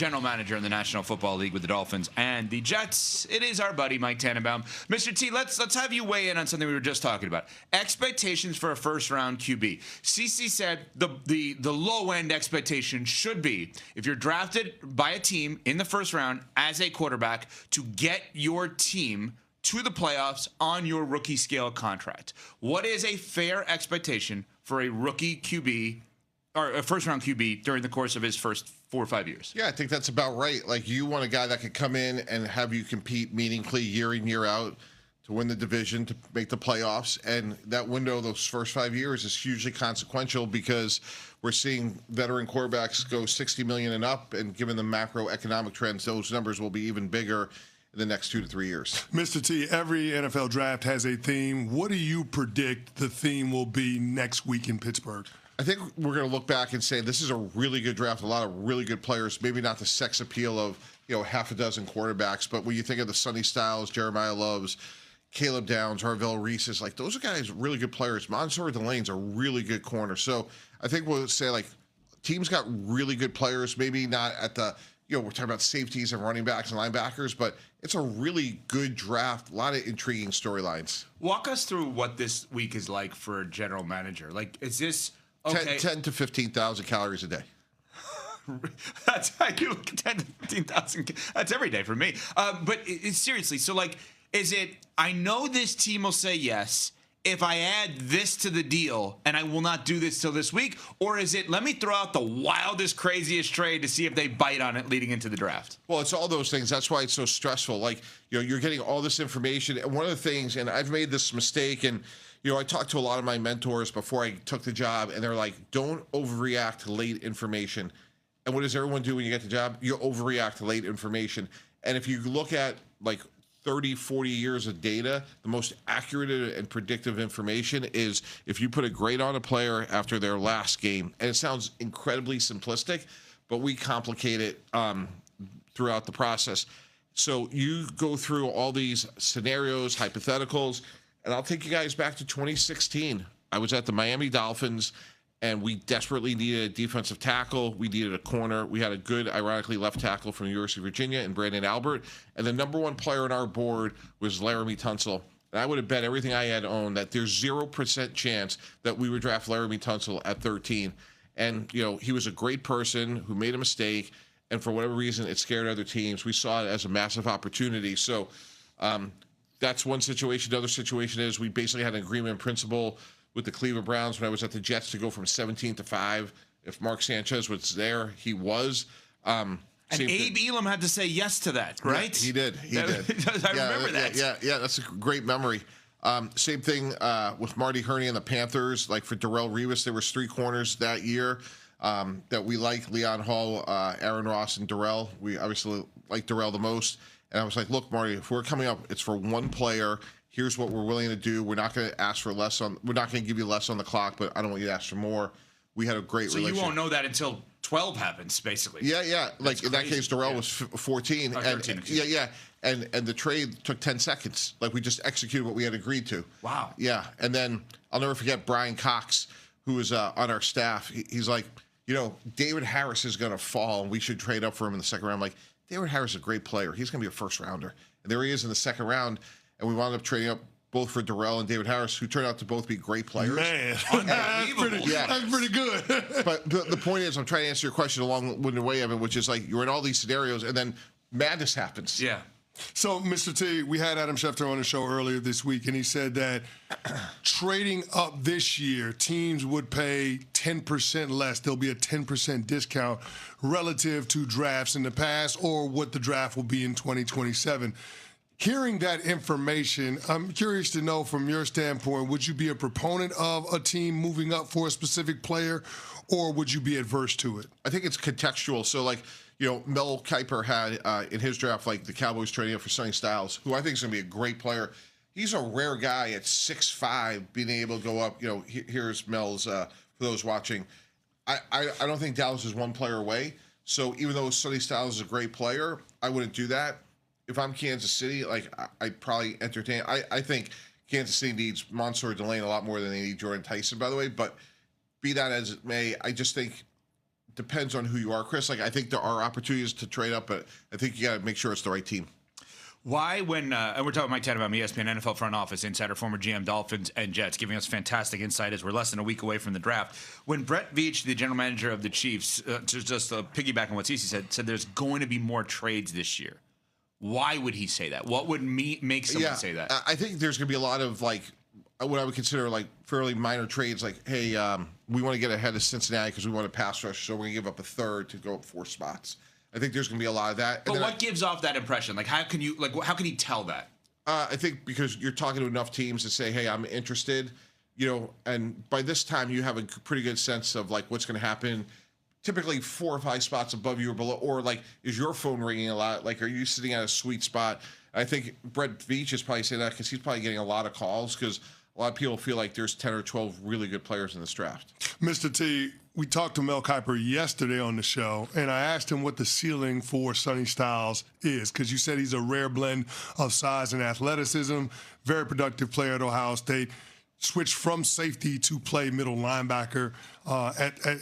general manager in the National Football League with the Dolphins and the Jets. It is our buddy Mike Tannenbaum. Mr. T, let's have you weigh in on something we were just talking about. Expectations for a first-round QB. CC said the low-end expectation should be, if you're drafted by a team in the first round as a quarterback, to get your team to the playoffs on your rookie scale contract. What is a fair expectation for a rookie QB or a first-round QB during the course of his first 4 or 5 years? Yeah, I think that's about right. Like, you want a guy that could come in and have you compete meaningfully year in, year out to win the division, to make the playoffs. And that window, those first 5 years, is hugely consequential because we're seeing veteran quarterbacks go $60 million and up. And given the macroeconomic trends, those numbers will be even bigger in the next 2 to 3 years. Mr. T, every NFL draft has a theme. What do you predict the theme will be next week in Pittsburgh? I think we're going to look back and say this is a really good draft, a lot of really good players, maybe not the sex appeal of, half a dozen quarterbacks, but when you think of the Sonny Styles, Jeremiah Loves, Caleb Downs, Harvell Reese's, like, those are guys, really good players. Mansour Delane's a really good corner. So I think we'll say, like, teams got really good players, maybe not at the, we're talking about safeties and running backs and linebackers, but it's a really good draft. A lot of intriguing storylines. Walk us through what this week is like for a general manager. Like, is this... Okay. 10 to 15,000 calories a day. That's how you look at 10 to 15,000. That's every day for me. But seriously, so, like, is it, I know this team will say yes if I add this to the deal and I will not do this till this week? Or is it, let me throw out the wildest, craziest trade to see if they bite on it leading into the draft? Well, it's all those things. That's why it's so stressful. Like, you're getting all this information. And one of the things, and I've made this mistake, and I talked to a lot of my mentors before I took the job, and they're like, don't overreact to late information. And what does everyone do when you get the job? You overreact to late information. And if you look at, like, 30, 40 years of data, the most accurate and predictive information is if you put a grade on a player after their last game. And it sounds incredibly simplistic, but we complicate it throughout the process. So you go through all these scenarios, hypotheticals, and I'll take you guys back to 2016. I was at the Miami Dolphins, and we desperately needed a defensive tackle. We needed a corner. We had a good, ironically, left tackle from the University of Virginia in Brandon Albert. And the number one player on our board was Laramie Tunsil. And I would have bet everything I had owned that there's 0% chance that we would draft Laramie Tunsil at 13. And, he was a great person who made a mistake, and for whatever reason, it scared other teams. We saw it as a massive opportunity. So, that's one situation. The other situation is we basically had an agreement in principle with the Cleveland Browns when I was at the Jets to go from 17 to 5. If Mark Sanchez was there, he was. And Abe Elam had to say yes to that, right? Yeah, he did. I remember that. Yeah, that's a great memory. Same thing with Marty Herney and the Panthers. Like, for Darrell Revis, there was 3 corners that year that we liked: Leon Hall, Aaron Ross, and Darrell. We obviously liked Darrell the most. And I was like, look, Marty, if we're coming up, it's for one player. Here's what we're willing to do. We're not going to ask for less on. We're not going to give you less on the clock, but I don't want you to ask for more. We had a great relationship. So you won't know that until 12 happens, basically. Yeah. Like, in that case, Darrell was 14. 13. And the trade took 10 seconds. Like, we just executed what we had agreed to. Wow. Yeah. And then I'll never forget Brian Cox, who was on our staff. He's like, David Harris is going to fall, and we should trade up for him in the second round. I'm like, David Harris is a great player. He's going to be a first rounder. And there he is in the second round. And we wound up trading up both for Darrell and David Harris, who turned out to both be great players. Man, that's pretty good. But the point is, I'm trying to answer your question along with the way of it, which is, like, you're in all these scenarios, and then madness happens. Yeah. So, Mr. T, we had Adam Schefter on the show earlier this week, and he said that trading up this year, teams would pay 10% less. There'll be a 10% discount relative to drafts in the past or what the draft will be in 2027. Hearing that information, I'm curious to know from your standpoint, would you be a proponent of a team moving up for a specific player, or would you be adverse to it? I think it's contextual. So, like, Mel Kiper had in his draft, like, the Cowboys trading up for Sonny Styles, who I think is going to be a great player. He's a rare guy at 6'5", being able to go up. Here's Mel's, for those watching. I don't think Dallas is one player away. So even though Sonny Styles is a great player, I wouldn't do that. If I'm Kansas City, like, I'd probably entertain. I think Kansas City needs Mansour Delane a lot more than they need Jordan Tyson, by the way. But be that as it may, I just think depends on who you are, Chris. Like, I think there are opportunities to trade up, but I think you got to make sure it's the right team. Why, when and we're talking Mike Tannenbaum, ESPN NFL front office insider, former GM Dolphins and Jets, giving us fantastic insight as we're less than a week away from the draft. When Brett Veach, the general manager of the Chiefs, just piggyback on what Cece said there's going to be more trades this year. Why would he say that? What would make someone say that? I think there's going to be a lot of like what I would consider like fairly minor trades. Like, hey, we want to get ahead of Cincinnati because we want to pass rush, so we're going to give up a third to go up 4 spots. I think there's going to be a lot of that. But what gives off that impression? Like, how can he tell that? I think because you're talking to enough teams to say, hey, I'm interested, and by this time you have a pretty good sense of like what's going to happen. Typically 4 or 5 spots above you or below, or like, is your phone ringing a lot? Like, are you sitting at a sweet spot? I think Brett Veach is probably saying that because he's probably getting a lot of calls because a lot of people feel like there's 10 or 12 really good players in this draft. Mr. T, we talked to Mel Kiper yesterday on the show, and I asked him what the ceiling for Sonny Styles is, because you said he's a rare blend of size and athleticism, very productive player at Ohio State, switched from safety to play middle linebacker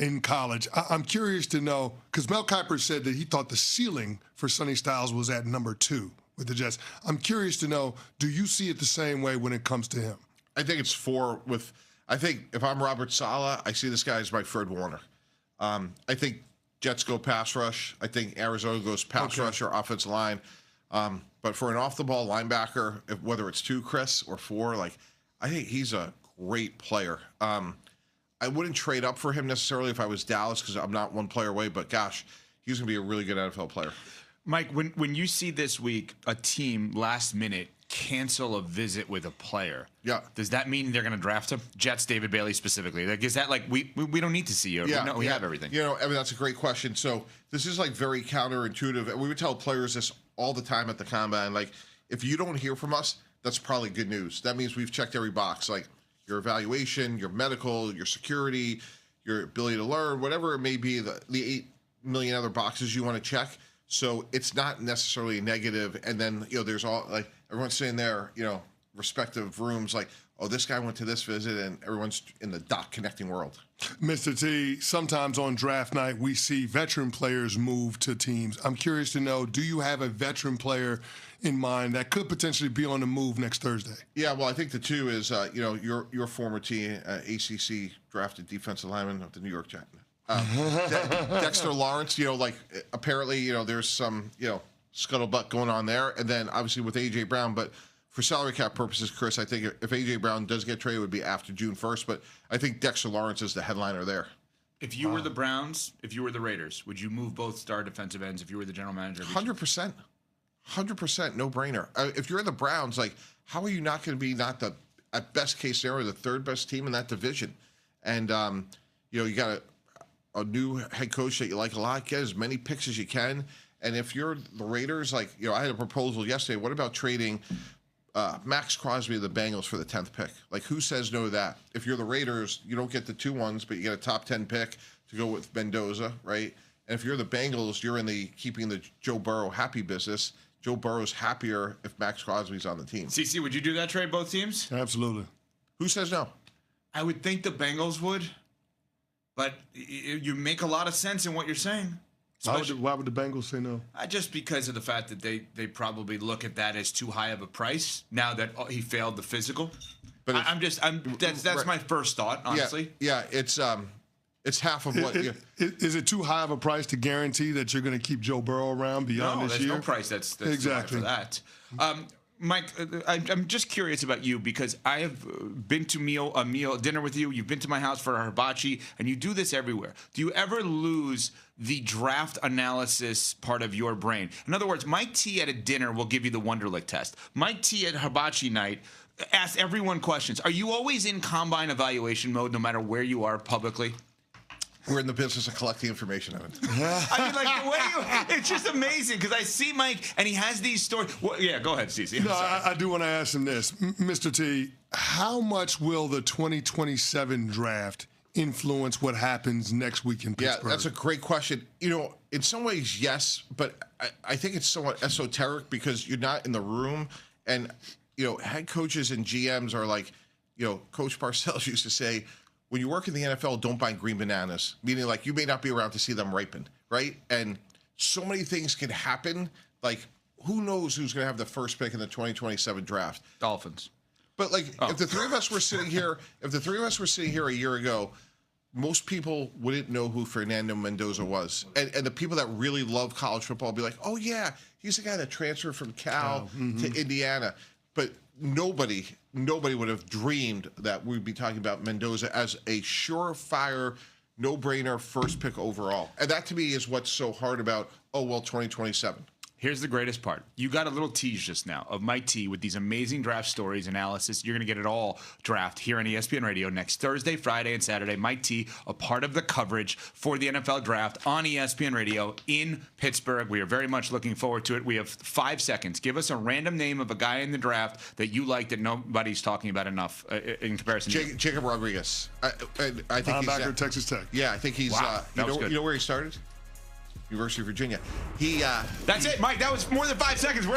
in college. I'm curious to know, because Mel Kiper said that he thought the ceiling for Sonny Styles was at number 2 with the Jets. I'm curious to know, do you see it the same way when it comes to him? I think it's 4 with. I think if I'm Robert Saleh, I see this guy as my Fred Warner. I think Jets go pass rush. I think Arizona goes pass rush or offensive line. But for an off-the-ball linebacker, whether it's 2, Chris, or 4, like I think he's a great player. I wouldn't trade up for him necessarily if I was Dallas because I'm not one player away. But gosh, he's going to be a really good NFL player. Mike, when you see this week a team last minute cancel a visit with a player, does that mean they're going to draft him? Jets, David Bailey specifically. Like, is that like we don't need to see you? We have everything. I mean, that's a great question. So this is like very counterintuitive. We would tell players this all the time at the combine. Like, if you don't hear from us, that's probably good news. That means we've checked every box, like your evaluation, your medical, your security, your ability to learn, whatever it may be, the 8 million other boxes you want to check. So it's not necessarily negative. And then, there's all like everyone's sitting there, respective rooms, like, oh, this guy went to this visit, and everyone's in the dot connecting world. Mr. T, sometimes on draft night, we see veteran players move to teams. I'm curious to know, do you have a veteran player in mind that could potentially be on the move next Thursday? Yeah, well, I think the 2 is, your former team, ACC drafted defensive lineman of the New York Jets. Dexter Lawrence, apparently, there's some, scuttlebutt going on there. And then obviously with A.J. Brown, but for salary cap purposes, Chris, I think if A.J. Brown does get traded, it would be after June 1st. But I think Dexter Lawrence is the headliner there. If you were the Browns, if you were the Raiders, would you move both star defensive ends if you were the general manager? 100%. 100%, no brainer. If you're the Browns, like, how are you not going to be at best case scenario, the 3rd best team in that division? And, you got a new head coach that you like a lot, get as many picks as you can. And if you're the Raiders, like, I had a proposal yesterday. What about trading Max Crosby to the Bengals for the 10th pick? Like, who says no to that? If you're the Raiders, you don't get the 2 ones, but you get a top 10 pick to go with Mendoza, right? And if you're the Bengals, you're in the keeping the Joe Burrow happy business. Joe Burrow's happier if Max Crosby's on the team. CC, would you do that trade, both teams? Absolutely. Who says no? I would think the Bengals would, but you make a lot of sense in what you're saying. Why would the Bengals say no? Just because of the fact that they probably look at that as too high of a price now that he failed the physical. But that's my first thought, honestly. Yeah, it's half of what. Is it too high of a price to guarantee that you're going to keep Joe Burrow around beyond this year? No, there's no price that's exactly too high for that. Mike, I'm just curious about you because I have been to dinner with you. You've been to my house for a hibachi, and you do this everywhere. Do you ever lose the draft analysis part of your brain? In other words, Mike T at a dinner will give you the Wonderlic test. Mike T at hibachi night asks everyone questions. Are you always in combine evaluation mode no matter where you are publicly? We're in the business of collecting information, Evan. I mean, like, the way it's just amazing because I see Mike and he has these stories. Well, yeah, go ahead, Cece. No, I do want to ask him this. Mr. T, how much will the 2027 draft influence what happens next week in Pittsburgh? Yeah, that's a great question. In some ways, yes, but I think it's somewhat esoteric because you're not in the room. And, head coaches and GMs are like, Coach Parcells used to say, when you work in the NFL, don't buy green bananas, meaning like you may not be around to see them ripen, right? And so many things can happen. Like, who knows who's going to have the first pick in the 2027 draft? Dolphins. But like, if the three of us were sitting here, a year ago, most people wouldn't know who Fernando Mendoza was, and the people that really love college football will be like, "Oh yeah, he's the guy that transferred from Cal to Indiana." But nobody would have dreamed that we'd be talking about Mendoza as a surefire, no-brainer first pick overall. And that to me is what's so hard about 2027. Here's the greatest part. You got a little tease just now of Mike T with these amazing draft stories, analysis. You're going to get it all draft here on ESPN Radio next Thursday, Friday, and Saturday. Mike T, a part of the coverage for the NFL draft on ESPN Radio in Pittsburgh. We are very much looking forward to it. We have 5 seconds. Give us a random name of a guy in the draft that you like that nobody's talking about enough in comparison to Jacob Rodriguez. I think linebacker, Texas Tech. Yeah, I think he's. Wow, you know where he started? University of Virginia. That's it, Mike. That was more than 5 seconds. We're on